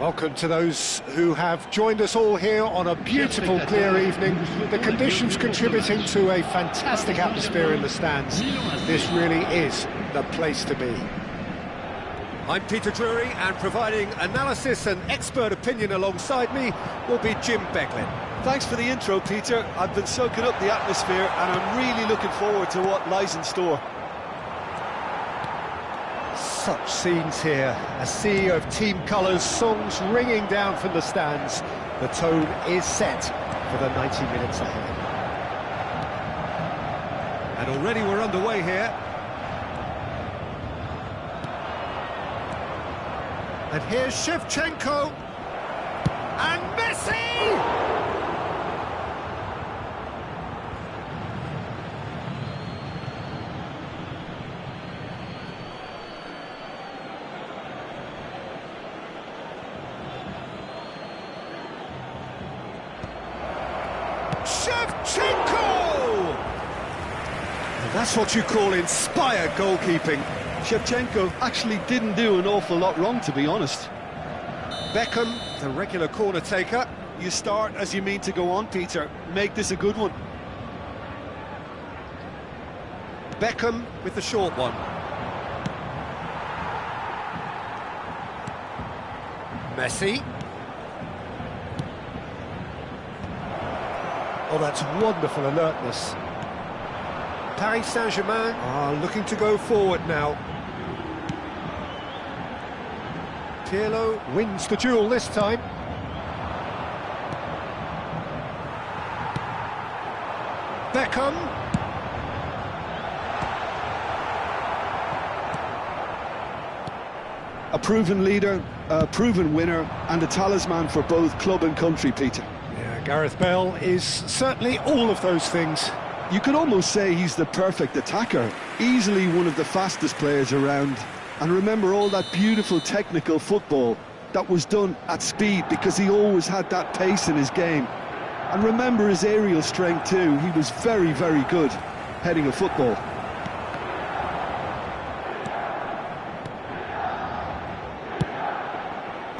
Welcome to those who have joined us all here on a beautiful, clear evening. The conditions contributing to a fantastic atmosphere in the stands. This really is the place to be. I'm Peter Drury, and providing analysis and expert opinion alongside me will be Jim Becklin. Thanks for the intro, Peter. I've been soaking up the atmosphere and I'm really looking forward to what lies in store. Such scenes here, a sea of team colours, songs ringing down from the stands. The tone is set for the 90 minutes ahead. And already we're underway here. And here's Shevchenko. And Messi! Shevchenko! And that's what you call inspired goalkeeping. Shevchenko actually didn't do an awful lot wrong, to be honest. Beckham, the regular corner taker. You start as you mean to go on, Peter. Make this a good one. Beckham with the short one. Messi. Oh, that's wonderful alertness. Paris Saint-Germain are looking to go forward now. Pirlo wins the duel this time. Beckham. A proven leader, a proven winner, and a talisman for both club and country, Peter. Yeah, Gareth Bale is certainly all of those things. You could almost say he's the perfect attacker, easily one of the fastest players around. And remember all that beautiful technical football that was done at speed, because he always had that pace in his game. And remember his aerial strength too. He was very, very good heading a football.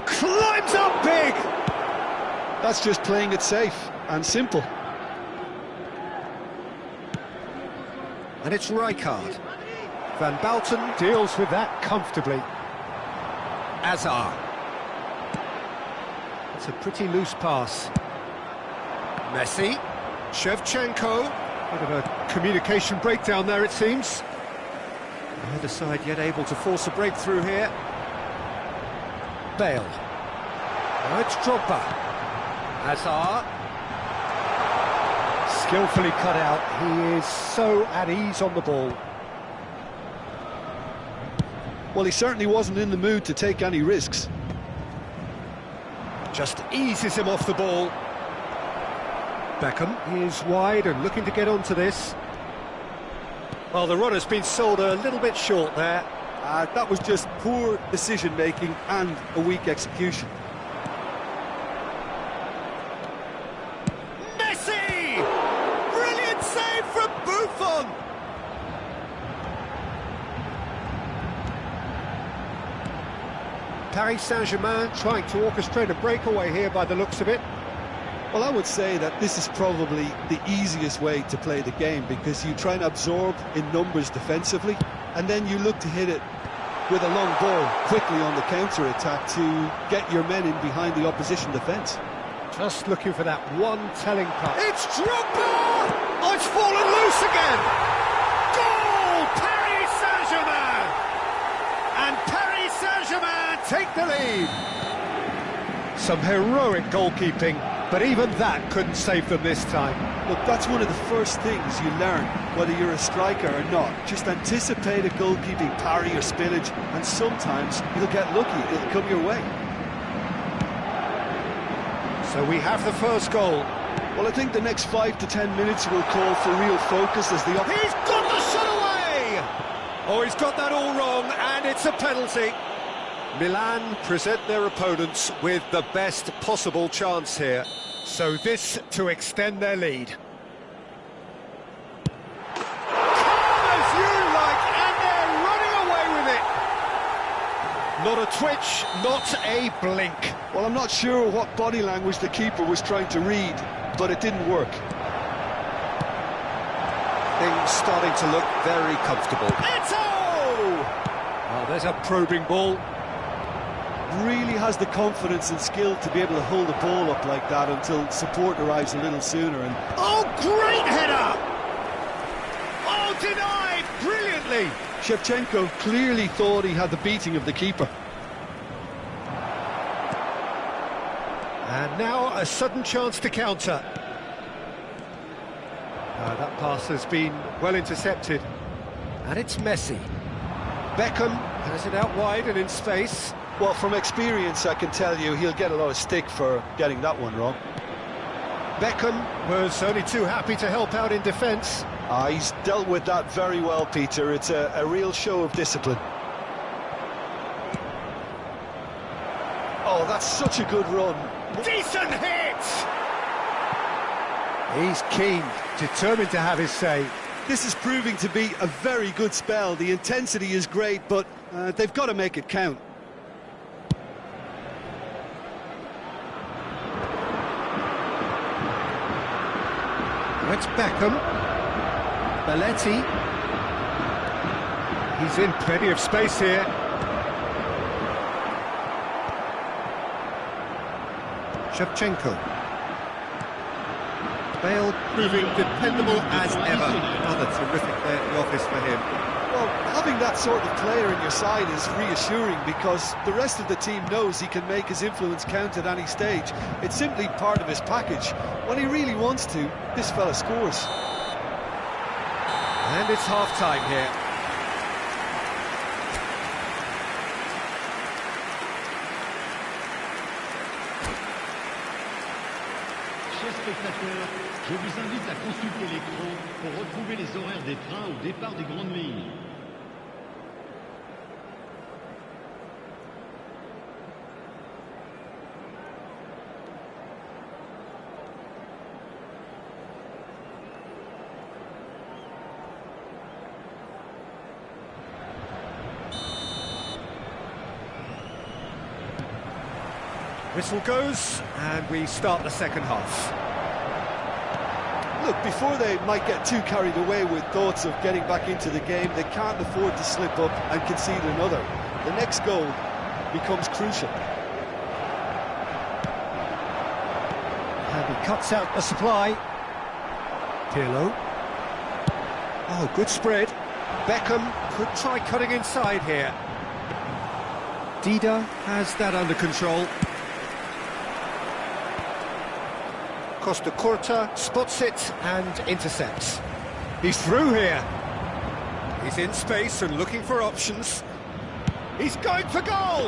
Climbs up big! That's just playing it safe and simple. And it's Rijkaard. Van Basten deals with that comfortably. Azar. It's a pretty loose pass. Messi. Shevchenko. Bit of a communication breakdown there, it seems. Neither side yet able to force a breakthrough here. Bale. Now it's Drogba. Hazard. Skillfully cut out. He is so at ease on the ball. Well, he certainly wasn't in the mood to take any risks. Just eases him off the ball. Beckham is wide and looking to get onto this. Well, the runner's been sold a little bit short there. That was just poor decision-making and a weak execution. Messi! Brilliant save from Buffon! Paris Saint-Germain trying to orchestrate a breakaway here by the looks of it. Well, I would say that this is probably the easiest way to play the game, because you try and absorb in numbers defensively, and then you look to hit it with a long ball quickly on the counter-attack to get your men in behind the opposition defence. Just looking for that one telling pass. It's Drogba! Oh, it's fallen loose again! Goal! Paris Saint-Germain! And Paris Saint-Germain take the lead. Some heroic goalkeeping, but even that couldn't save them this time. Look, that's one of the first things you learn, whether you're a striker or not. Just anticipate a goalkeeping parry or spillage, and sometimes you'll get lucky, it'll come your way. So we have the first goal. Well, I think the next 5 to 10 minutes will call for real focus as the... He's got the shot away! Oh, he's got that all wrong, and it's a penalty. Milan present their opponents with the best possible chance here. So this to extend their lead. Calm as you like, and they're running away with it. Not a twitch, not a blink. Well, I'm not sure what body language the keeper was trying to read, but it didn't work. Things starting to look very comfortable. Oh, there's a probing ball. Really has the confidence and skill to be able to hold the ball up like that until support arrives a little sooner. And oh, great header! Oh, denied brilliantly. Shevchenko clearly thought he had the beating of the keeper. And now a sudden chance to counter. That pass has been well intercepted. And it's Messi. Beckham has it out wide and in space. Well, from experience, I can tell you he'll get a lot of stick for getting that one wrong. Beckham was only too happy to help out in defence. He's dealt with that very well, Peter. It's a real show of discipline. Oh, that's such a good run. Decent hit! He's keen, determined to have his say. This is proving to be a very good spell. The intensity is great, but they've got to make it count. It's Beckham. Belletti. He's in plenty of space here. Shevchenko. Bale proving dependable as ever. Another terrific day at the office for him. Well, having that sort of player in your side is reassuring because the rest of the team knows he can make his influence count at any stage. It's simply part of his package. When he really wants to, this fella scores. And it's half-time here. Chers spectateurs, je vous invite à consulter l'écran pour retrouver les horaires des trains au départ des grandes lignes. Whistle goes, and we start the second half. Look, before they might get too carried away with thoughts of getting back into the game, they can't afford to slip up and concede another. The next goal becomes crucial. And he cuts out the supply. Pirlo. Oh, good spread. Beckham could try cutting inside here. Dida has that under control. Costa Curta spots it and intercepts. He's through here. He's in space and looking for options. He's going for goal!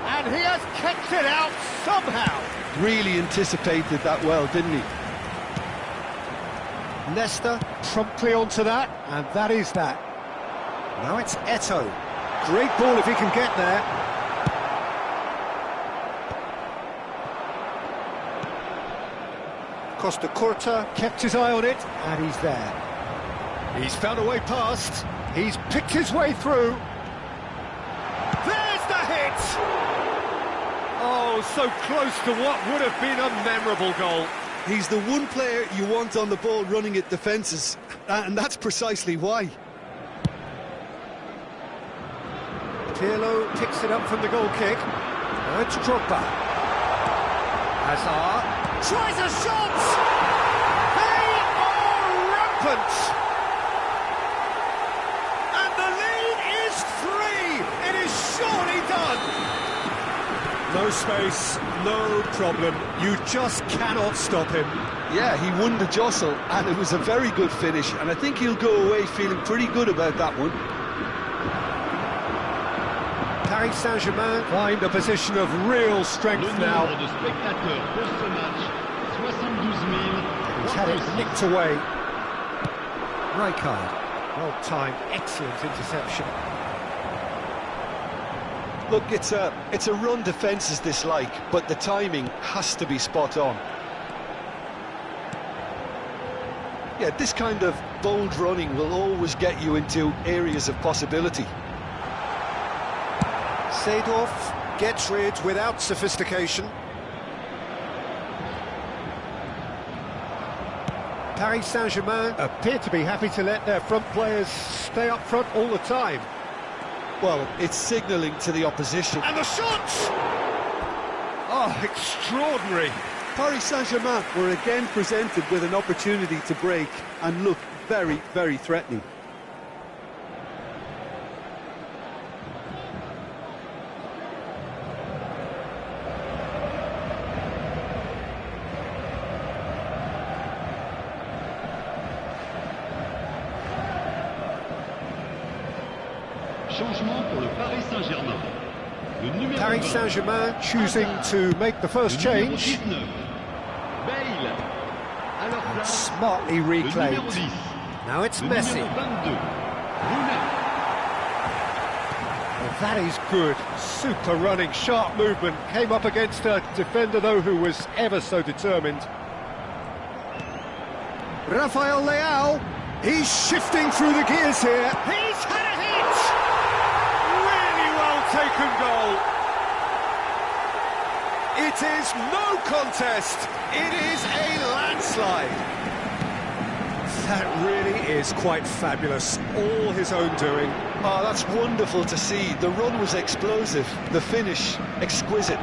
And he has kept it out somehow. Really anticipated that well, didn't he? Nesta promptly onto that, and that is that. Now it's Eto'o. Great ball if he can get there. Costa Curta kept his eye on it, and he's there. He's found a way past. He's picked his way through. There's the hit! Oh, so close to what would have been a memorable goal. He's the one player you want on the ball running at defences, and that's precisely why. Pirlo picks it up from the goal kick. Now it's Drogba. Hazard tries a shot! They are rampant! And the lead is 3! It is surely done! No space, no problem. You just cannot stop him. Yeah, he won the jostle, and it was a very good finish, and I think he'll go away feeling pretty good about that one. Paris Saint-Germain find a position of real strength now. Le nombre de spectateurs pour ce match, 72 000. He's had it nicked away. Rijkaard, well-timed, excellent interception. Look, it's a run defences dislike, but the timing has to be spot on. Yeah, this kind of bold running will always get you into areas of possibility. Seedorf gets rid without sophistication. Paris Saint-Germain appear to be happy to let their front players stay up front all the time. Well, it's signalling to the opposition. And the shots! Oh, extraordinary. Paris Saint-Germain were again presented with an opportunity to break and look very, very threatening. Changement pour le Paris Saint-Germain. Le numéro Paris 20. Saint-Germain choosing to make the first change. Bale. À leur place, Smartly le reclaimed. numéro 10. Now it's Le Messi. numéro 22. Rooney. Well, that is good. Super running, sharp movement. Came up against a defender, though, who was ever so determined. Rafael Leao. He's shifting through the gears here. He's had a hit! Really well taken goal. It is no contest. It is a landslide. That really is quite fabulous. All his own doing. Oh, that's wonderful to see. The run was explosive, the finish exquisite.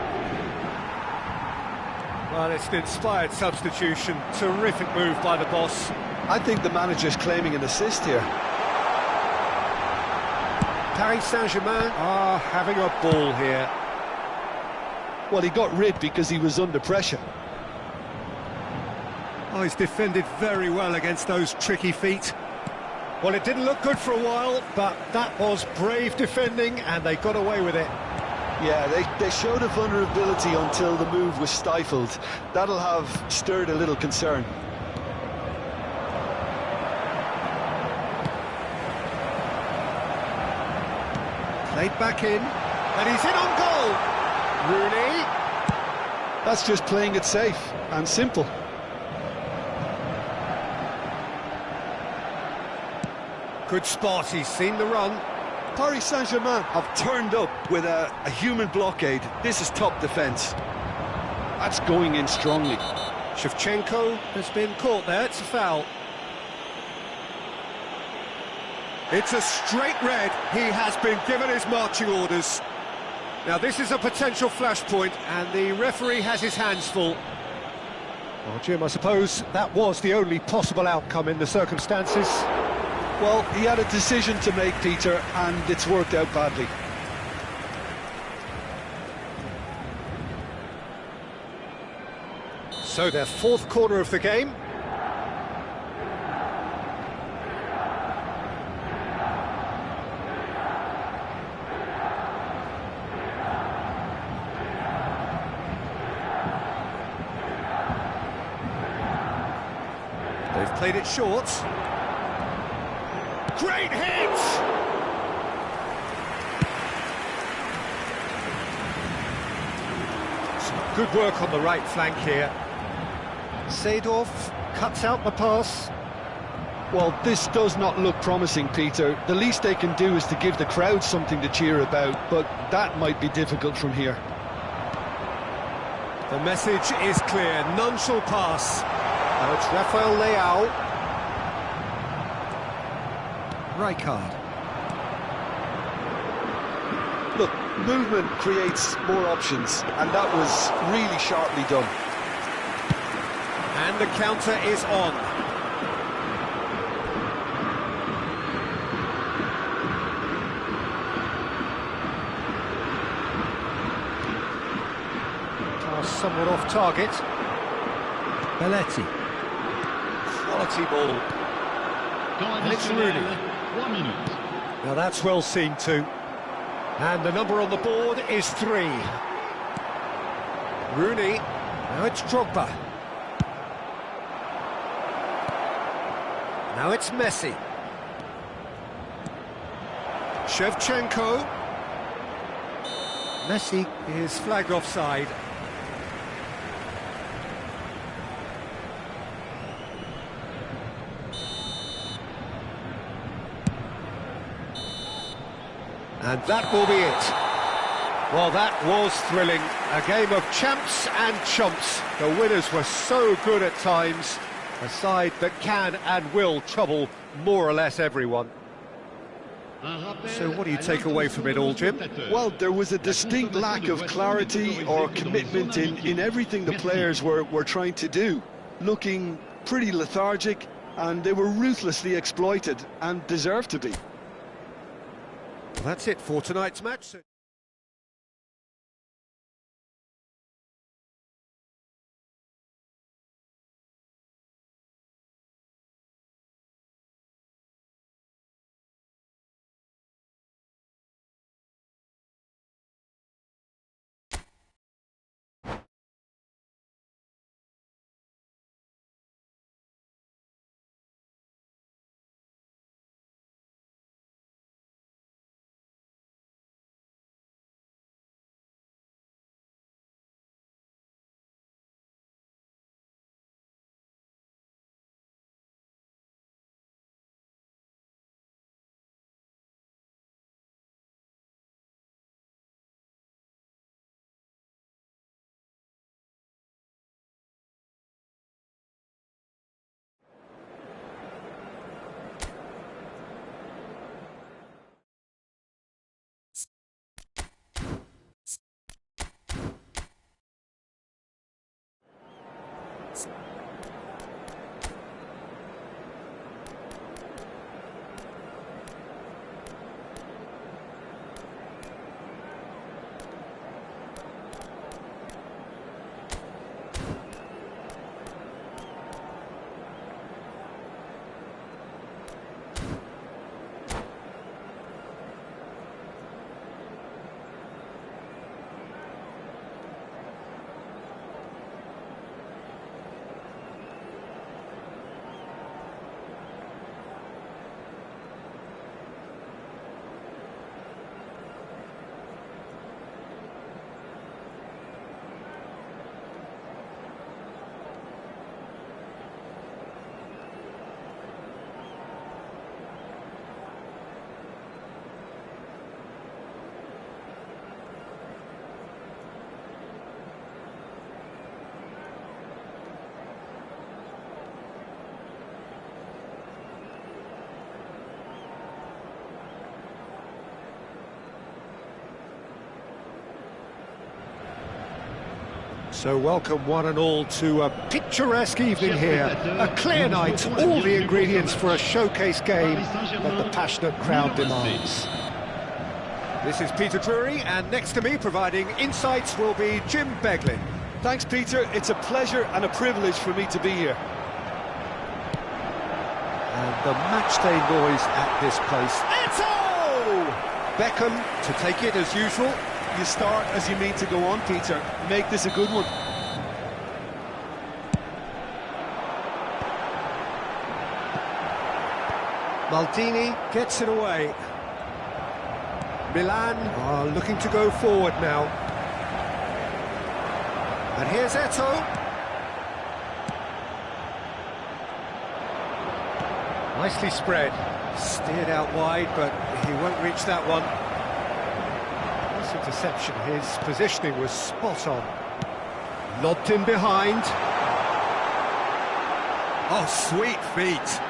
Well, it's an inspired substitution. Terrific move by the boss. I think the manager's claiming an assist here. Paris Saint-Germain are having a ball here. Well, he got rid because he was under pressure. Oh, he's defended very well against those tricky feet. Well, it didn't look good for a while, but that was brave defending, and they got away with it. Yeah, they showed a vulnerability until the move was stifled. That'll have stirred a little concern. Played back in, and he's in on goal. Rooney. That's just playing it safe and simple. Good spot, he's seen the run. Paris Saint-Germain have turned up with a human blockade. This is top defence. That's going in strongly. Shevchenko has been caught there, it's a foul. It's a straight red. He has been given his marching orders. Now this is a potential flashpoint, and the referee has his hands full. Well, Jim, I suppose that was the only possible outcome in the circumstances. Well, he had a decision to make, Peter, and it's worked out badly. So their fourth corner of the game. They've played it short. Great hit! Some good work on the right flank here. Seedorf cuts out the pass. Well, this does not look promising, Peter. The least they can do is to give the crowd something to cheer about, but that might be difficult from here. The message is clear, none shall pass. Now it's Rafael Leao. Rijkaard. Look, movement creates more options, and that was really sharply done. And the counter is on. Pass somewhat off target. Belletti. Quality ball. And it's Rooney. 3 minutes. Now that's well seen too. And the number on the board is 3. Rooney. Now it's Drogba. Now it's Messi. Shevchenko. Messi is flagged offside. And that will be it. Well, that was thrilling. A game of champs and chumps. The winners were so good at times. A side that can and will trouble more or less everyone. So what do you take away from it all, Jim? Well, there was a distinct lack of clarity or commitment in everything the players were trying to do. Looking pretty lethargic, and they were ruthlessly exploited and deserved to be. That's it for tonight's match. So welcome one and all to a picturesque evening here, a clear night, all the ingredients for a showcase game that the passionate crowd demands. This is Peter Drury, and next to me providing insights will be Jim Beglin. Thanks, Peter. It's a pleasure and a privilege for me to be here. And the matchday noise at this place. Eto! Beckham to take it as usual. You start as you mean to go on, Peter. Make this a good one. Maldini gets it away. Milan are looking to go forward now. And here's Eto. Nicely spread. Steered out wide, but he won't reach that one. Interception, his positioning was spot on. Lobbed in behind. Oh, sweet feet.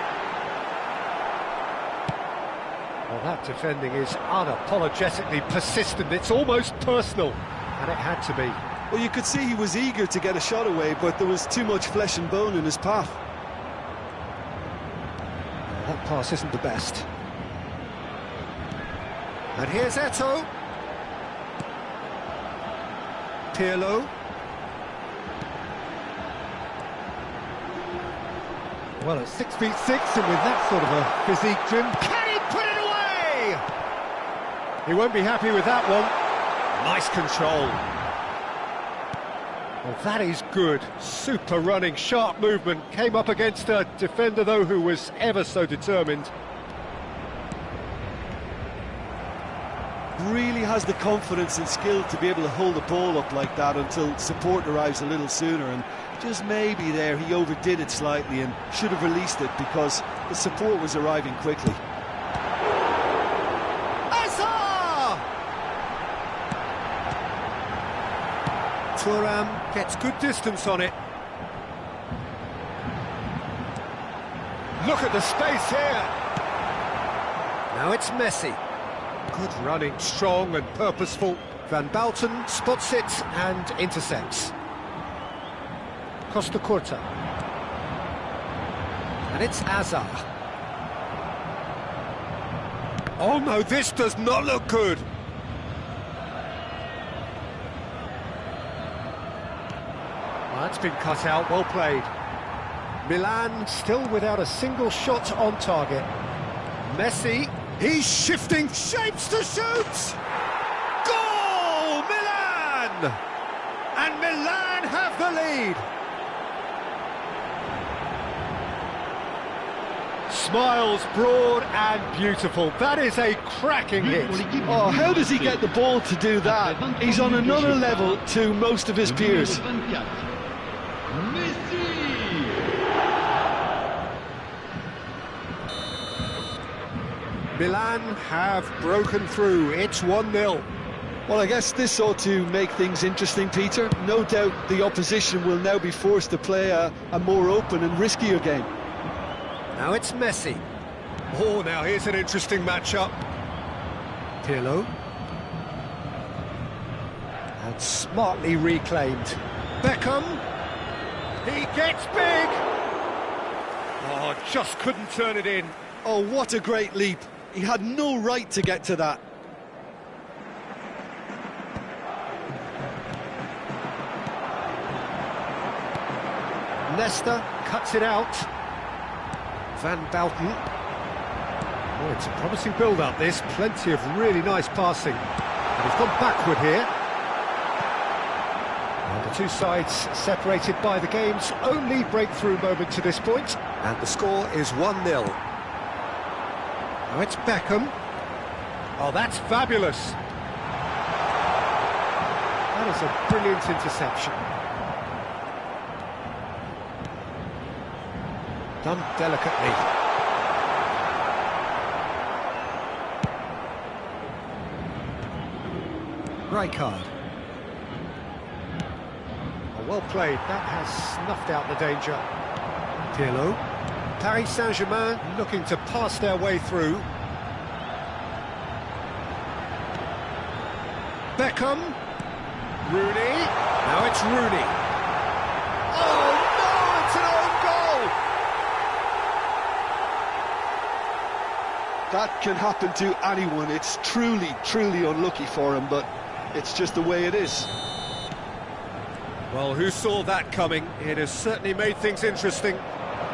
Well, that defending is unapologetically persistent. It's almost personal, and it had to be. Well, you could see he was eager to get a shot away, but there was too much flesh and bone in his path. That pass isn't the best. And here's Eto. Pirlo. Well, at 6'6", and with that sort of a physique, Jim, can he put it away? He won't be happy with that one. Nice control. Well, that is good. Super running, sharp movement. Came up against a defender, though, who was ever so determined. Really has the confidence and skill to be able to hold the ball up like that until support arrives a little sooner, and just maybe there he overdid it slightly and should have released it because the support was arriving quickly. Thuram gets good distance on it. Look at the space here. Now it's Messi. Good running, strong and purposeful. Van Bouten spots it and intercepts. Costa Curta. And it's Hazard. Oh no, this does not look good. Well, that's been cut out, well played. Milan still without a single shot on target. Messi, he's shifting shapes to shoot! Goal! Milan! And Milan have the lead. Smiles broad and beautiful. That is a cracking hit. Oh, how does he get the ball to do that? He's on another level to most of his peers. Milan have broken through. It's 1-0. Well, I guess this ought to make things interesting, Peter. No doubt the opposition will now be forced to play a more open and riskier game. Now it's Messi. Oh, now here's an interesting matchup. Pirlo. And smartly reclaimed. Beckham. He gets big. Oh, just couldn't turn it in. Oh, what a great leap. He had no right to get to that. Nesta cuts it out. Van Bouten. Oh, it's a promising build-up, this. Plenty of really nice passing. And he's gone backward here. And the two sides separated by the game's only breakthrough moment to this point. And the score is 1-0. Now it's Beckham. Oh, that's fabulous. That is a brilliant interception. Done delicately. Rijkaard. Oh, well played. That has snuffed out the danger. Pirlo. Paris Saint-Germain looking to pass their way through. Beckham. Rooney. Now it's Rooney. Oh no, it's an own goal! That can happen to anyone. It's truly, truly unlucky for him, but it's just the way it is. Well, who saw that coming? It has certainly made things interesting.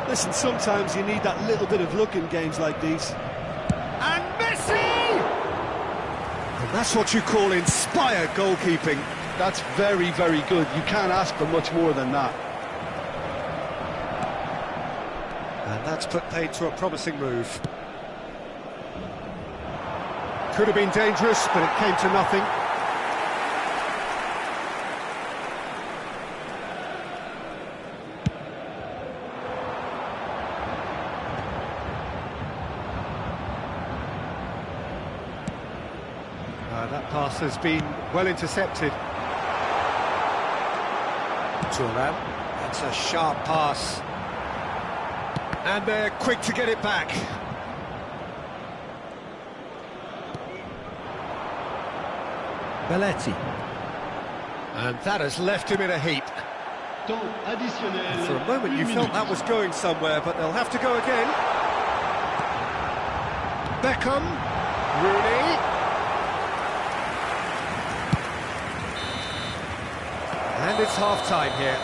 Listen, sometimes you need that little bit of luck in games like these. And Messi! And that's what you call inspired goalkeeping. That's very, very good. You can't ask for much more than that. And that's put paid to a promising move. Could have been dangerous, but it came to nothing. That pass has been well intercepted. Thuram, that's a sharp pass. And they're quick to get it back. Belletti. And that has left him in a heap. For a moment you felt that was going somewhere, but they'll have to go again. Beckham. Rooney. And it's half-time here.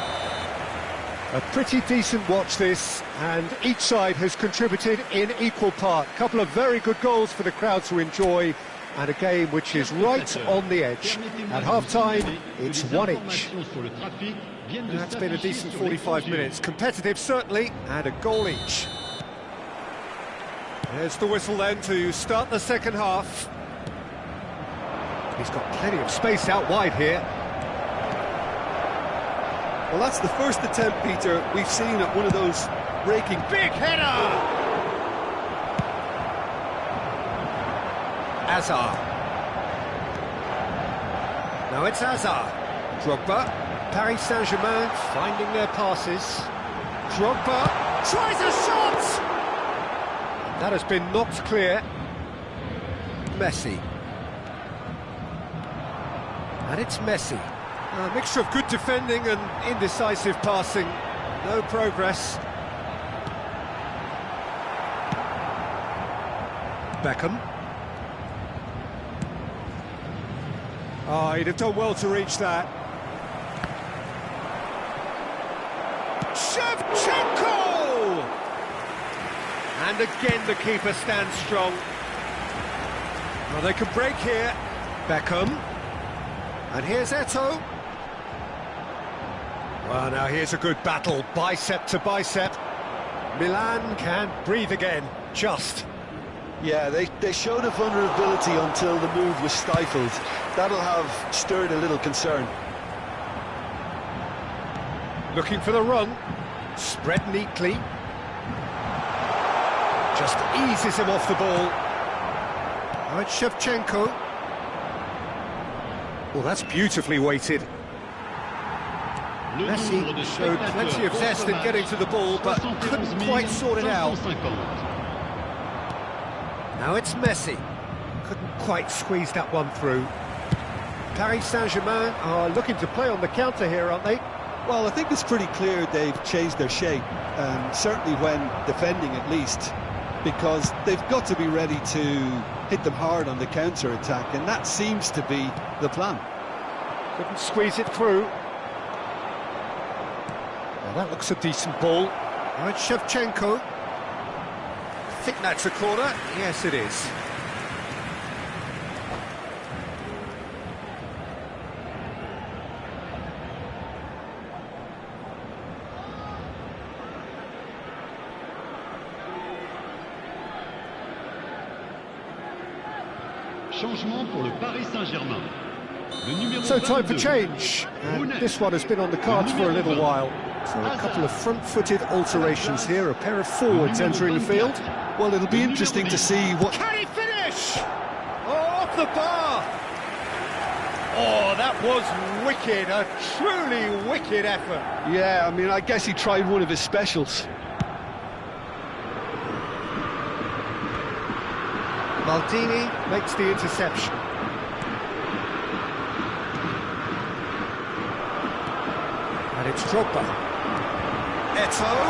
A pretty decent watch this, and each side has contributed in equal part. A couple of very good goals for the crowd to enjoy, and a game which is right on the edge. At half-time, it's one each. That's been a decent 45 minutes. Competitive, certainly, and a goal each. There's the whistle then to start the second half. He's got plenty of space out wide here. Well, that's the first attempt, Peter, we've seen at one of those raking... Big header! Hazard. Now it's Hazard. Drogba. Paris Saint-Germain finding their passes. Drogba tries a shot! That has been knocked clear. Messi. And it's Messi. A mixture of good defending and indecisive passing. No progress. Beckham. Oh, he'd have done well to reach that. Shevchenko! And again the keeper stands strong. Well, they can break here. Beckham. And here's Eto'o. Well, now here's a good battle, bicep to bicep. Milan can breathe again, just. Yeah, they showed a vulnerability until the move was stifled. That'll have stirred a little concern. Looking for the run. Spread neatly. Just eases him off the ball. Now it's Shevchenko. Well, that's beautifully weighted. Messi showed plenty of zest in getting to the ball, but couldn't quite sort it out. Now it's Messi. Couldn't quite squeeze that one through. Paris Saint-Germain are looking to play on the counter here, aren't they? Well, I think it's pretty clear they've changed their shape, certainly when defending at least, because they've got to be ready to hit them hard on the counter-attack, and that seems to be the plan. Couldn't squeeze it through. Well, that looks a decent ball. Now it's Shevchenko. I think that's a corner. Yes, it is. Changement pour le Paris Saint-Germain. So time for change, and this one has been on the cards for a little while. So a couple of front-footed alterations here, a pair of forwards entering the field. Well, it'll be interesting to see what... Can he finish? Oh, off the bar! Oh, that was wicked, a truly wicked effort. Yeah, I mean, I guess he tried one of his specials. Maldini makes the interception. And it's Drogba. Eto'o!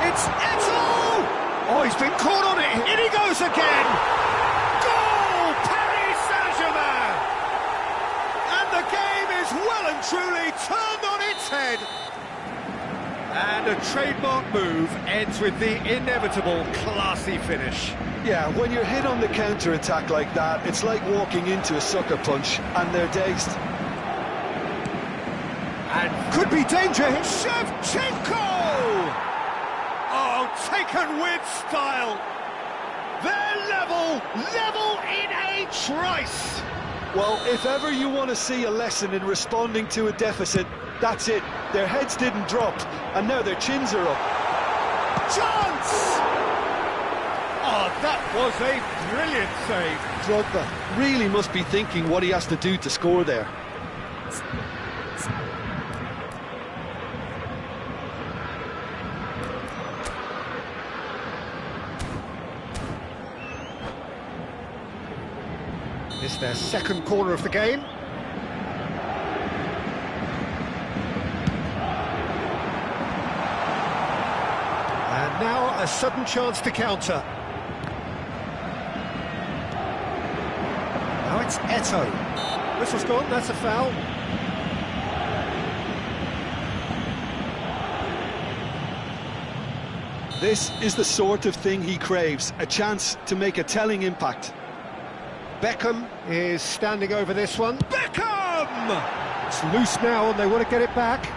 It's Eto'o! Oh, he's been caught on it! In he goes again! Goal! Paris Saint-Germain! And the game is well and truly turned on its head! And a trademark move ends with the inevitable classy finish. Yeah, when you're hit on the counter-attack like that, it's like walking into a sucker punch, and they're dazed. And could be danger. Shevchenko! Oh, taken with style. They're level in a trice. Well, if ever you want to see a lesson in responding to a deficit, that's it. Their heads didn't drop, and now their chins are up. Chance! Oh, that was a brilliant save. Drogba really must be thinking what he has to do to score there. It's their second corner of the game. And now a sudden chance to counter. Now it's Eto'o. Whistle's gone, that's a foul. This is the sort of thing he craves, a chance to make a telling impact. Beckham is standing over this one. Beckham! It's loose now and they want to get it back.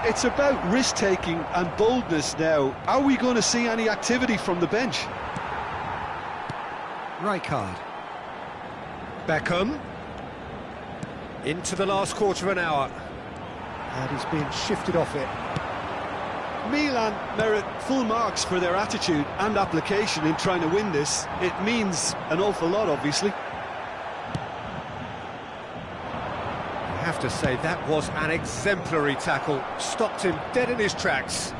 It's about risk-taking and boldness now. Are we going to see any activity from the bench? Rijkaard. Beckham. Into the last quarter of an hour. And he's being shifted off it. Milan merit full marks for their attitude and application in trying to win this. It means an awful lot, obviously. have to say that was an exemplary tackle. Stopped him dead in his tracks.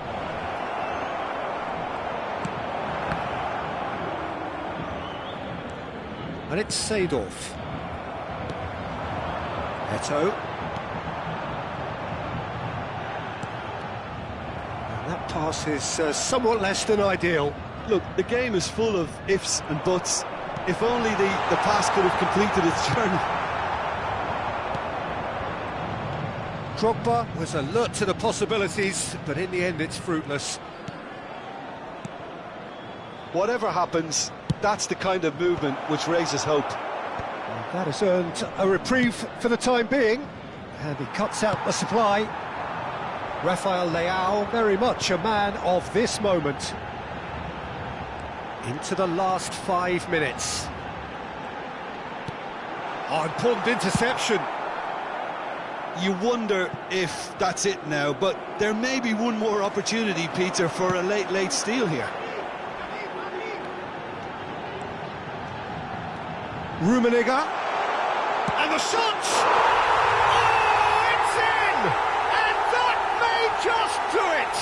And it's Seedorf. Eto. And that pass is somewhat less than ideal. Look, the game is full of ifs and buts. If only the pass could have completed its journey. Drogba was alert to the possibilities, but in the end it's fruitless. Whatever happens, that's the kind of movement which raises hope. And that has earned a reprieve for the time being, and he cuts out the supply. Rafael Leao, very much a man of this moment. Into the last 5 minutes. Oh, important interception. You wonder if that's it now, but there may be one more opportunity, Peter, for a late steal here. Rummenigge. And the shot! Oh, it's in! And that may just do it!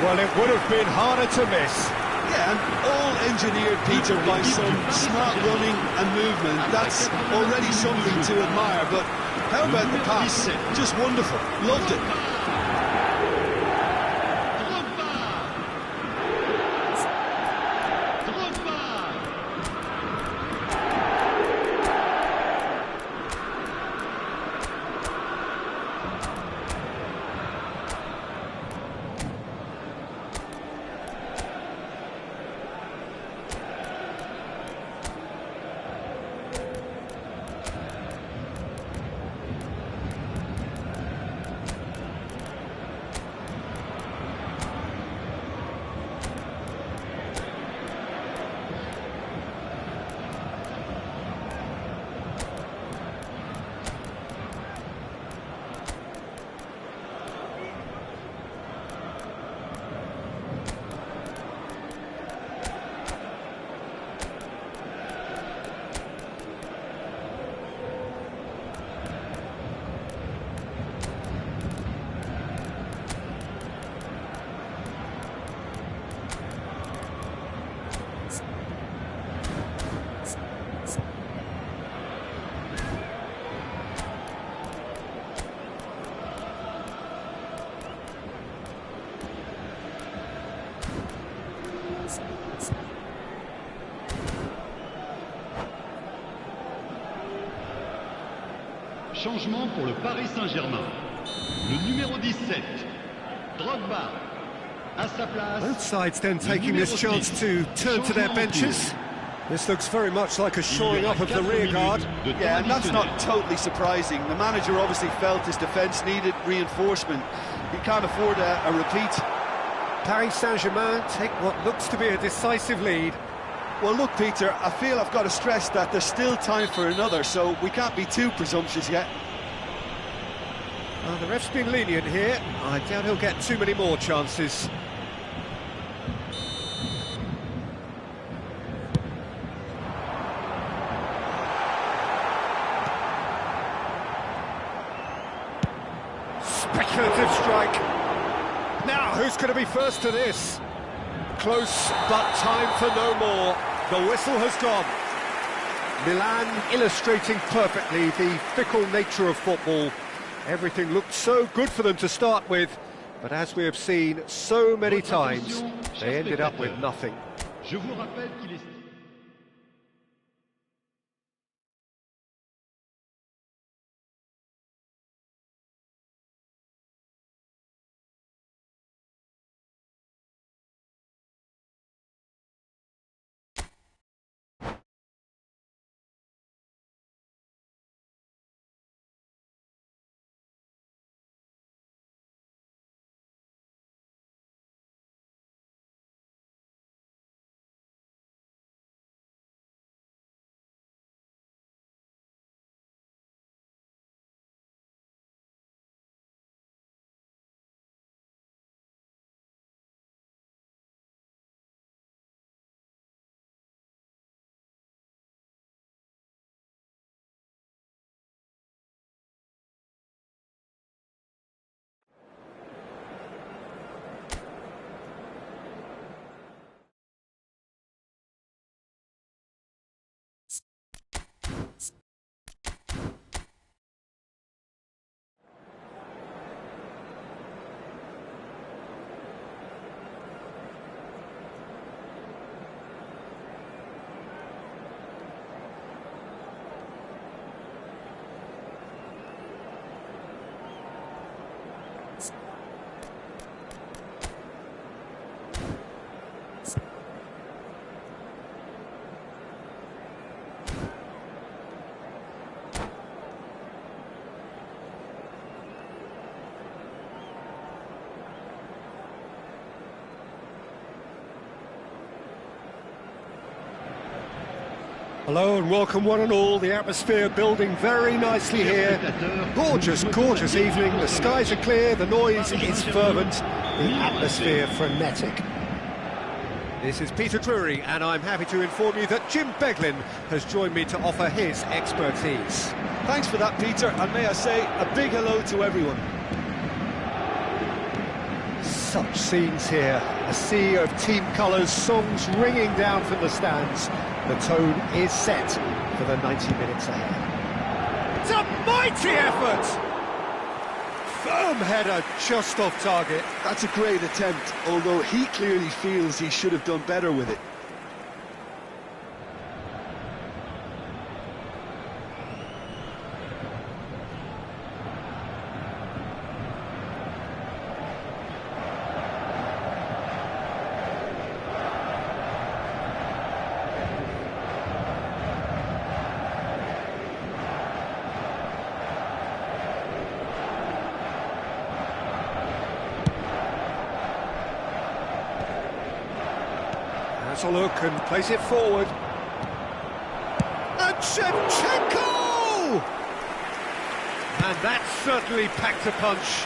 Well, it would have been harder to miss. Yeah, and all engineered, Peter, by some smart running and movement. That's already something to admire, but how about the pass? Just wonderful. Loved it. Changement pour le Paris Saint-Germain. Le numéro 17, Drogba, à sa place. Both sides then taking this chance to turn to their benches. This looks very much like a shoring up of the rear guard. Yeah, and that's not totally surprising. The manager obviously felt his defence needed reinforcement. He can't afford a repeat. Paris Saint-Germain take what looks to be a decisive lead. Well, look, Peter, I feel I've got to stress that there's still time for another, so we can't be too presumptuous yet. Well, the ref's been lenient here. I doubt he'll get too many more chances. Speculative strike. Now, who's going to be first to this? Close, but time for no more. The whistle has gone. Milan illustrating perfectly the fickle nature of football. Everything looked so good for them to start with, but as we have seen so many times, they ended up with nothing. Je vous rappelle qu'il est... Hello and welcome one and all, the atmosphere building very nicely here. Gorgeous, gorgeous evening, the skies are clear, the noise is fervent, the atmosphere frenetic. This is Peter Drury and I'm happy to inform you that Jim Beglin has joined me to offer his expertise. Thanks for that, Peter, and may I say a big hello to everyone. Such scenes here, a sea of team colours, songs ringing down from the stands. The tone is set for the 90 minutes ahead. It's a mighty effort! Firm header just off target. That's a great attempt, although he clearly feels he should have done better with it. Has a look and plays it forward. And Shevchenko! And that certainly packed a punch.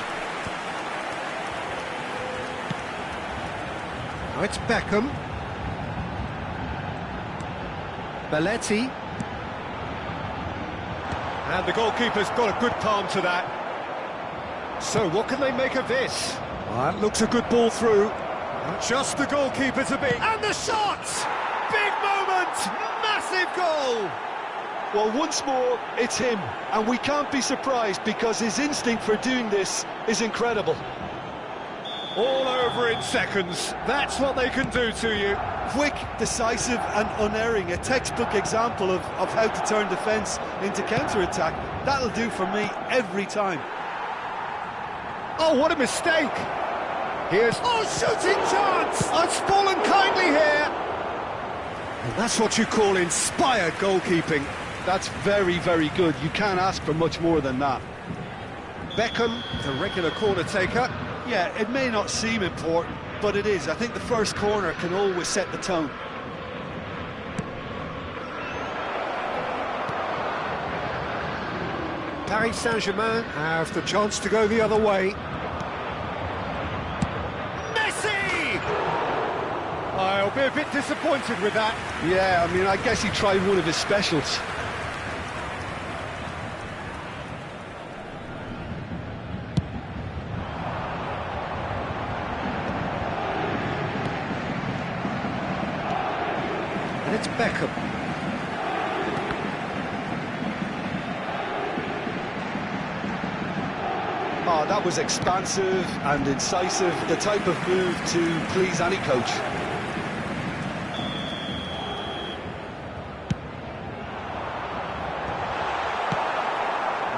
Now it's Beckham. Belletti. And the goalkeeper's got a good palm to that. So what can they make of this? Well, that looks a good ball through. Just the goalkeeper to beat. And the shot! Big moment! Massive goal! Well, once more, it's him. And we can't be surprised because his instinct for doing this is incredible. All over in seconds. That's what they can do to you. Quick, decisive and unerring. A textbook example of how to turn defence into counter-attack. That'll do for me every time. Oh, what a mistake! Here's... Oh, shooting chance! Oh, it's fallen kindly here! And that's what you call inspired goalkeeping. That's very, very good. You can't ask for much more than that. Beckham, the regular corner taker. Yeah, it may not seem important, but it is. I think the first corner can always set the tone. Paris Saint-Germain have the chance to go the other way. I'll be a bit disappointed with that. Yeah, I mean, I guess he tried one of his specials. And it's Beckham. Oh, that was expansive and incisive, the type of move to please any coach.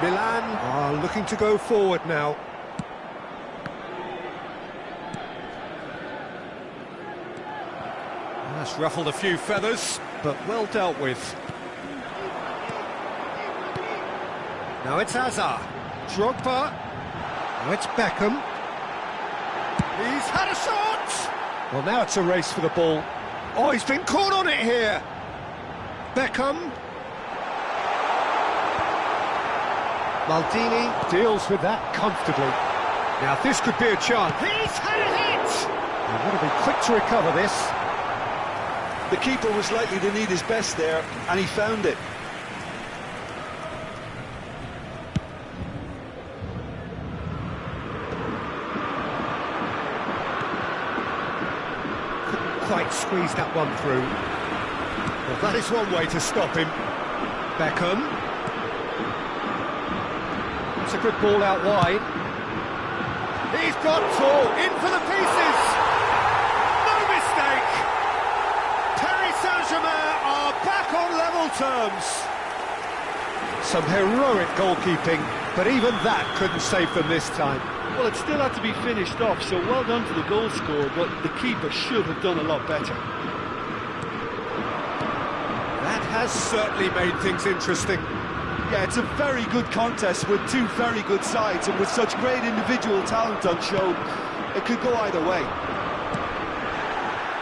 Milan are looking to go forward now. That's ruffled a few feathers, but well dealt with. Now it's Hazard. Drogba. Now it's Beckham. He's had a shot! Well, now it's a race for the ball. Oh, he's been caught on it here. Beckham. Maldini deals with that comfortably. Now this could be a chance. He's had a hit! And want to be quick to recover this. The keeper was likely to need his best there, and he found it. Couldn't quite squeeze that one through. Well, that is one way to stop him. Beckham. It's a good ball out wide. He's got two, in for the pieces! No mistake! Paris Saint-Germain are back on level terms. Some heroic goalkeeping, but even that couldn't save them this time. Well, it still had to be finished off, so well done to the goal scorer, but the keeper should have done a lot better. That has certainly made things interesting. Yeah, it's a very good contest with two very good sides, and with such great individual talent on show, it could go either way.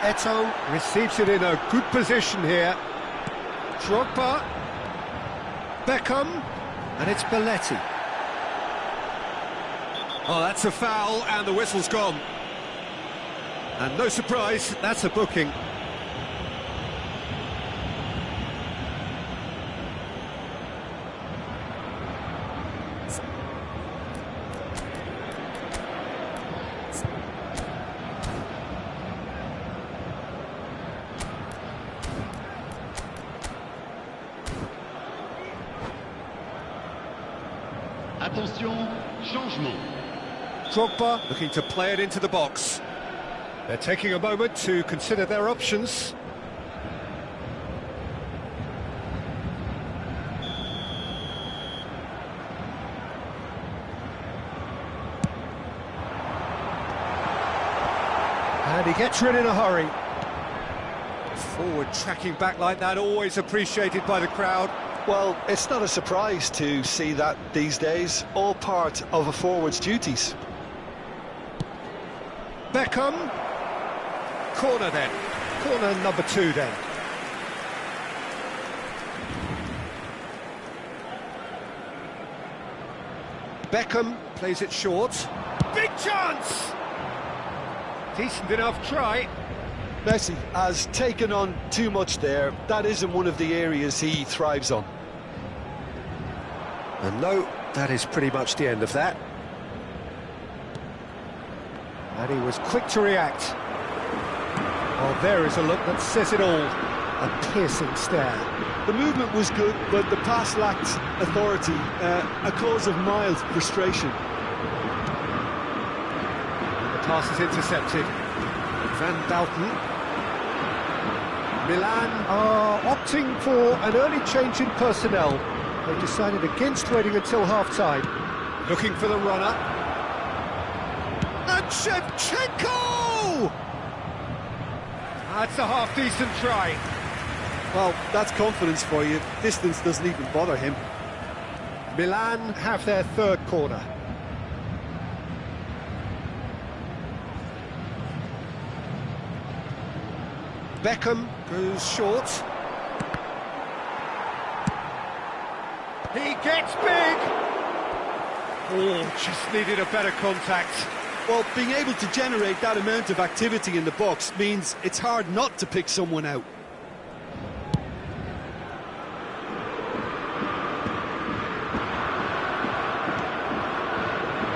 Eto'o receives it in a good position here. Drogba. Beckham. And it's Belletti. Oh, that's a foul, and the whistle's gone. And no surprise, that's a booking. Attention, changement. Drogba looking to play it into the box. They're taking a moment to consider their options. And he gets rid in a hurry. Forward tracking back like that, always appreciated by the crowd. Well, it's not a surprise to see that these days, all part of a forward's duties. Beckham. Corner then. Corner number 2 then. Beckham plays it short. Big chance! Decent enough try. Messi has taken on too much there. That isn't one of the areas he thrives on. And no, that is pretty much the end of that. And he was quick to react. Oh, there is a look that says it all. A piercing stare. The movement was good, but the pass lacked authority, a cause of mild frustration. And the pass is intercepted. Van Dalton. Milan are opting for an early change in personnel. They decided against waiting until half-time. Looking for the runner. And Shevchenko! That's a half-decent try. Well, that's confidence for you. Distance doesn't even bother him. Milan have their third corner. Beckham goes short. He gets big! Oh, just needed a better contact. Well, being able to generate that amount of activity in the box means it's hard not to pick someone out.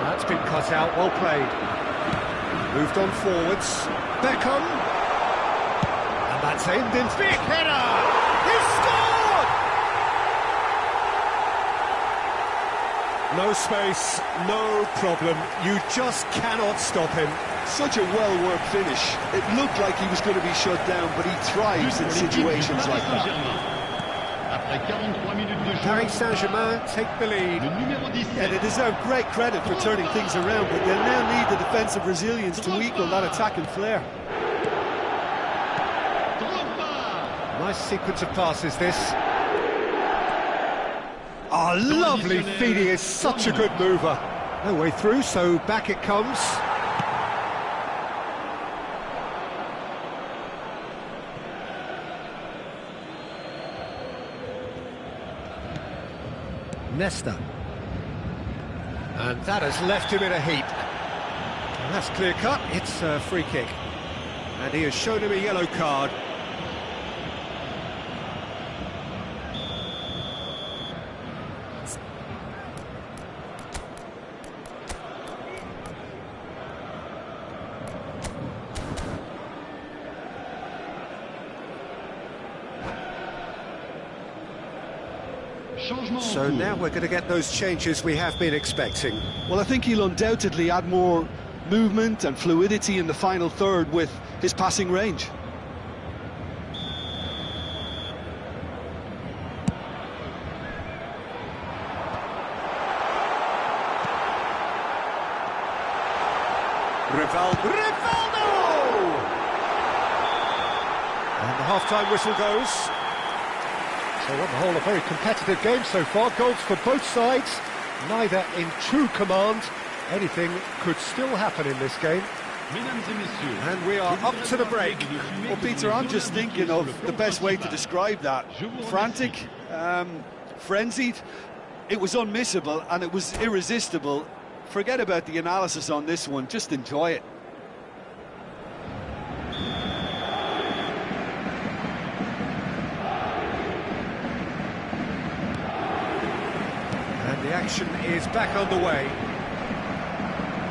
That's been cut out, well played. Moved on forwards. Beckham. And that's aimed in. Big header! He scored! No space, no problem. You just cannot stop him. Such a well-worked finish. It looked like he was going to be shut down, but he thrives in situations like that. Paris Saint-Germain take the lead. Yeah, they deserve great credit for turning things around, but they'll now need the defensive resilience to equal that attacking flair. Nice sequence of passes, this. Oh, lovely feed. He is such a good mover. No way through, so back it comes. Nesta. And that has left him in a heap. And that's clear cut, it's a free kick. And he has shown him a yellow card. So now we're going to get those changes we have been expecting. Well, I think he'll undoubtedly add more movement and fluidity in the final third with his passing range. Rivaldo! And the half-time whistle goes. So on the whole, a very competitive game so far. Goals for both sides, neither in true command. Anything could still happen in this game. Mesdames et messieurs, And we are up to the break. Well, Peter, I'm just thinking of the best way to describe that. Frantic, frenzied. It was unmissable and it was irresistible. Forget about the analysis on this one, just enjoy it. And the action is back underway.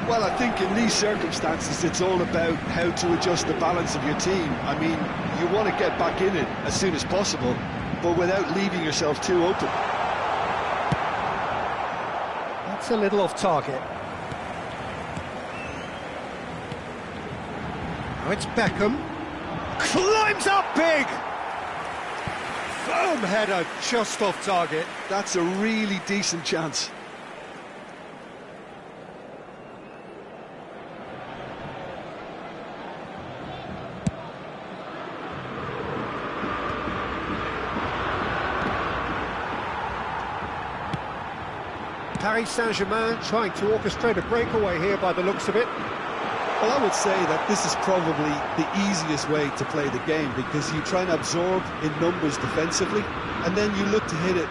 Well, I think in these circumstances it's all about how to adjust the balance of your team. I mean, you want to get back in it as soon as possible, but without leaving yourself too open. That's a little off target. Now it's Beckham. Climbs up big! Firm header, just off target. That's a really decent chance. Paris Saint-Germain trying to orchestrate a breakaway here by the looks of it. Well, I would say that this is probably the easiest way to play the game because you try and absorb in numbers defensively and then you look to hit it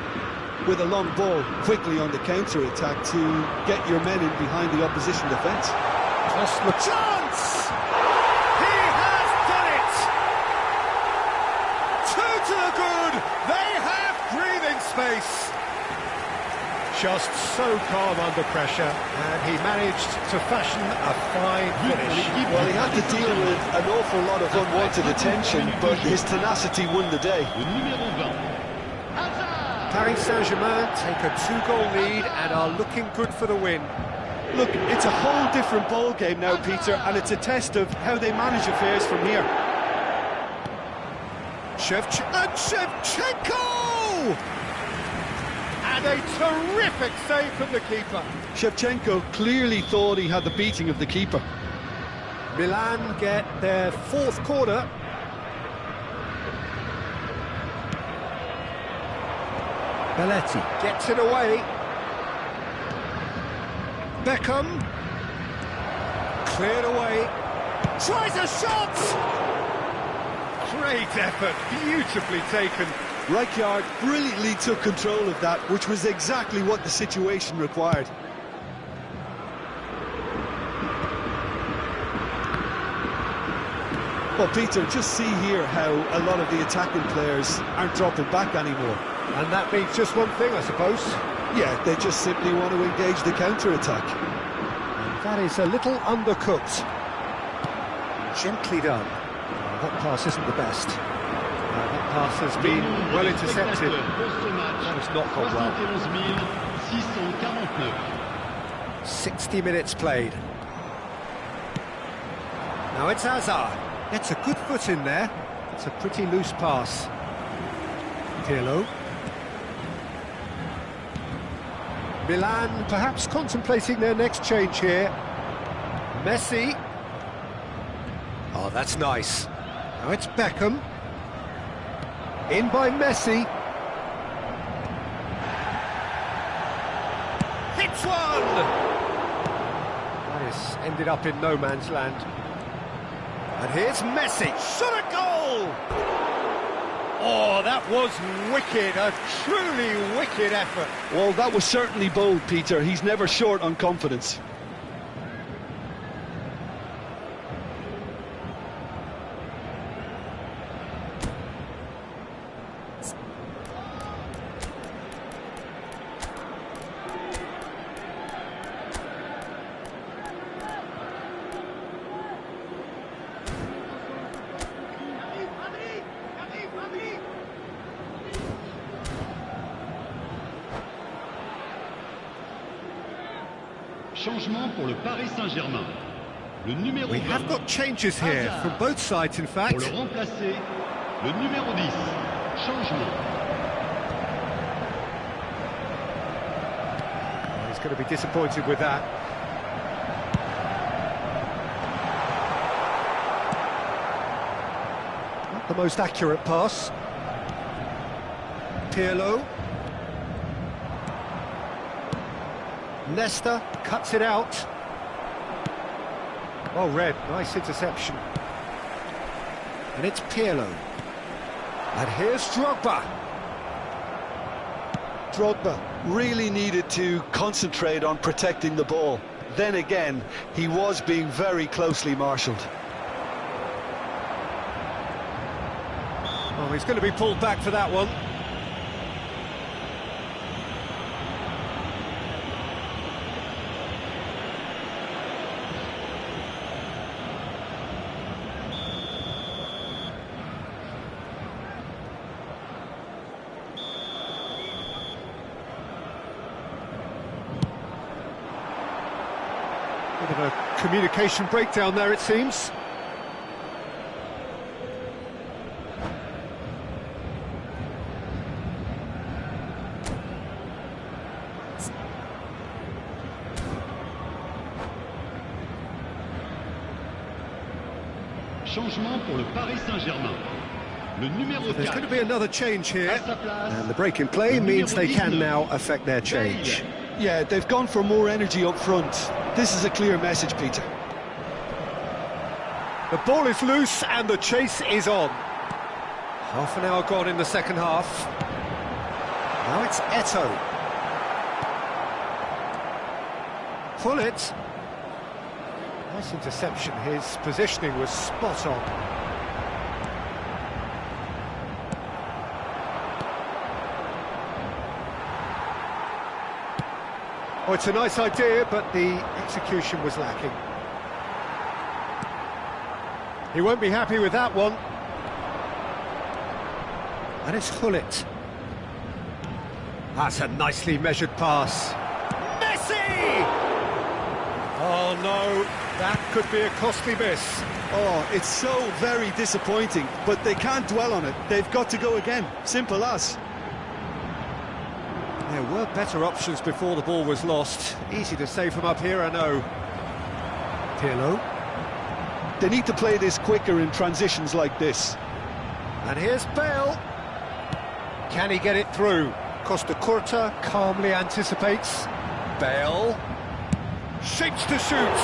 with a long ball quickly on the counter-attack to get your men in behind the opposition defence. Just the chance! He has done it! Two to the good! They have breathing space! Just so calm under pressure, and he managed to fashion a fine finish. Well, he had to deal with an awful lot of unwanted attention, but his tenacity won the day. le numéro 20. Hazard! Paris Saint-Germain take a 2-goal lead and are looking good for the win. Look, it's a whole different ball game now, Peter, and it's a test of how they manage affairs from here. Shevchenko! And a terrific save from the keeper. Shevchenko clearly thought he had the beating of the keeper. Milan get their fourth corner. Belletti gets it away. Beckham. Cleared away. Tries a shot! Great effort, beautifully taken. Rijkaard brilliantly took control of that, which was exactly what the situation required. Well, Peter, just see here how a lot of the attacking players aren't dropping back anymore. And that means just one thing, I suppose. Yeah, they just simply want to engage the counter-attack. That is a little undercooked. Gently done. That pass isn't the best. That pass has been well intercepted. That has not gone well. 71 649. 60 minutes played. Now it's Hazard. Gets a good foot in there. It's a pretty loose pass. Pirlo. Milan perhaps contemplating their next change here. Messi. Oh, that's nice. Now it's Beckham. In by Messi. Hits one! That has ended up in no man's land. And here's Messi. Shot a goal! Oh, that was wicked. A truly wicked effort. Well, that was certainly bold, Peter. He's never short on confidence. Changement pour le Paris Saint-Germain. Le numéro 20. We have got changes here from both sides, in fact. Pour le remplacer, le numéro 10. Changement. He's going to be disappointed with that. Not the most accurate pass. Pirlo. Nesta cuts it out. Well read, nice interception. And it's Pirlo. And here's Drogba. Drogba really needed to concentrate on protecting the ball. Then again, he was being very closely marshalled. Oh, he's going to be pulled back for that one. Bit of a communication breakdown there, it seems. Changement pour le Paris Saint-Germain. Le numéro 4. There's going to be another change here. À sa place, And the break in play means they can now affect their change. Yeah, they've gone for more energy up front. This is a clear message, Peter. The ball is loose and the chase is on. Half an hour gone in the second half. Now it's Eto'o. Pullet. Nice interception. His positioning was spot on. Oh, it's a nice idea, but the execution was lacking. He won't be happy with that one. And it's Hullet. That's a nicely measured pass. Messi! Oh no, that could be a costly miss. Oh, it's so very disappointing, but they can't dwell on it. They've got to go again. Simple as. There were better options before the ball was lost. Easy to say from up here, I know. Pirlo. They need to play this quicker in transitions like this. And here's Bale. Can he get it through? Costa Curta calmly anticipates. Bale. Shapes to shoot.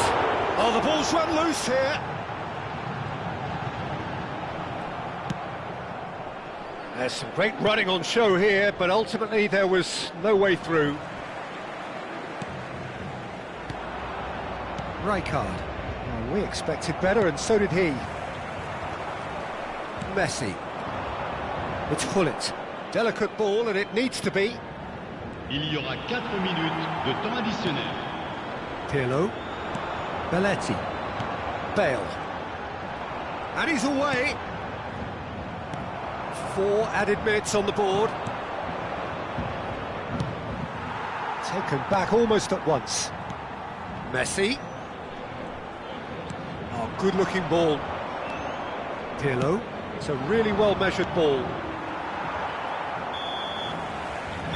Oh, the ball's run loose here. There's some great running on show here, but ultimately there was no way through. Rijkaard. Well, we expected better, and so did he. Messi. It's Hullet. Delicate ball, and it needs to be. il y aura 4 minutes de temps additionnel. Pirlo. Belletti. Bale. And he's away. 4 added minutes on the board. Taken back almost at once. Messi. Oh, good-looking ball. Pirlo. It's a really well-measured ball.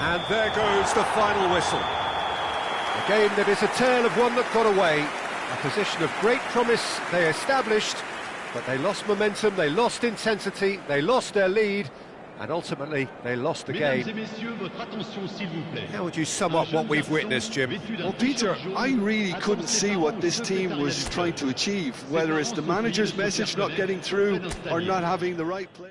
And there goes the final whistle. A game that is a tale of one that got away. A position of great promise they established, but they lost momentum, they lost intensity, they lost their lead, and ultimately they lost the game. How would you sum up what we've witnessed, Jim? Well, Peter, I really couldn't see what this team was trying to achieve, whether it's the manager's message not getting through or not having the right play.